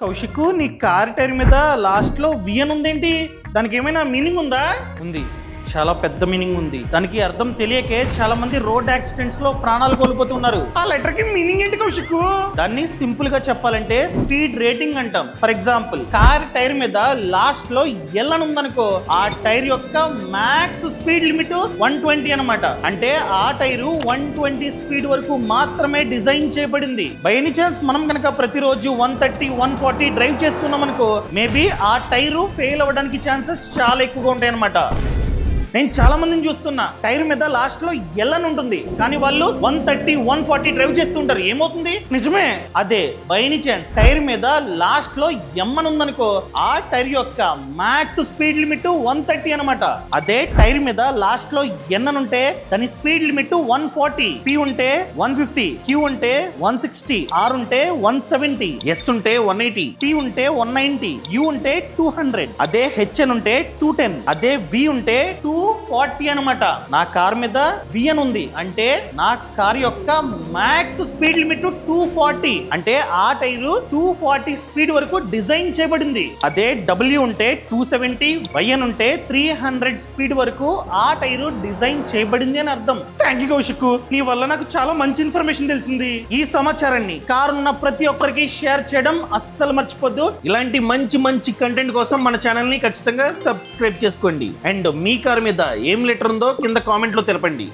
కౌశిక్, నీ car tyre మీద last లో వియన్ ఉందేంటి? దానికి ఏమైనా మీనింగ్ ఉందా? ఉంది, చాలా పెద్ద మీనింగ్ ఉంది. దానికి అర్థం తెలియకే చాలా మంది రోడ్ యాక్సిడెంట్స్ లో ప్రాణాలు కోల్పోతున్నారు. ఆ లెటర్ కి మీనింగ్ ఏంటి కౌశిక్? దాన్ని సింపుల్ గా చెప్పాలంటే స్పీడ్ రేటింగ్ అంటాం. ఫర్ ఎగ్జాంపుల్, కార్ టైర్ మీద లాస్ట్ లో ఎల్ అని ఉందనుకో, ఆ టైర్ యొక్క మ్యాక్స్ స్పీడ్ లిమిట్ 120 అనమాట. అంటే ఆ టైరు 120 స్పీడ్ వరకు మాత్రమే డిజైన్ చేయబడింది. బై ఎనీ ఛాన్స్ మనం కనుక ప్రతిరోజు 130, 140 డ్రైవ్ చేస్తున్నాం అనుకో, మేబీ ఆ టైరు ఫెయిల్ అవ్వడానికి ఛాన్సెస్ చాలా ఎక్కువగా ఉంటాయి అనమాట. నేను చాలా మందిని చూస్తున్నా, టైర్ మీద లాస్ట్ లో ఎల్ అని ఉంటుంది, కానీ వాళ్ళు 130, 140 డ్రైవ్ చేస్తుంటారు. ఏమవుతుంది? నిజమే, అదే బై ఎనీ ఛాన్స్ టైర్ మీద లాస్ట్ లో ఎం అని ఉందనుకో, ఆ టైర్ యొక్క మ్యాక్స్ స్పీడ్ లిమిట్ 130 అనమాట. అదే టైర్ మీద లాస్ట్ లో ఎన్ అని ఉంటే దాని స్పీడ్ లిమిట్ 140, పి ఉంటే 150, క్యూ ఉంటే 160, ఆర్ ఉంటే 170, ఎస్ ఉంటే 180, టీ ఉంటే 190, యూ ఉంటే 200, అదే హెచ్ అని ఉంటే 210, అదే వి ఉంటే 240 అనమాట. నా కార్ మీద వి అని ఉంది అంటే నా కార్ యొక్క మ్యాక్స్ స్పీడ్ లిమిట్ 240, అంటే ఆ టైరు 240 స్పీడ్ వరకు డిజైన్ చేయబడింది. అదే డబ్ల్యూ ఉంటే 270, వై అని ఉంటే 300 స్పీడ్ వరకు ఆ టైరు డిజైన్ చేయబడింది అని అర్థం. థ్యాంక్ యూ కౌశిక్, నీ వల్ల నాకు చాలా మంచి ఇన్ఫర్మేషన్ తెలిసింది. ఈ సమాచారాన్ని కారు ఉన్న ప్రతి ఒక్కరికి షేర్ చేయడం అస్సలు మర్చిపోద్దు. ఇలాంటి మంచి మంచి కంటెంట్ కోసం మన ఛానల్ ని ఖచ్చితంగా సబ్స్క్రైబ్ చేసుకోండి. అండ్ మీ కార్ మీద ఏం లెటర్ ఉందో కింద కామెంట్ లో తెలపండి.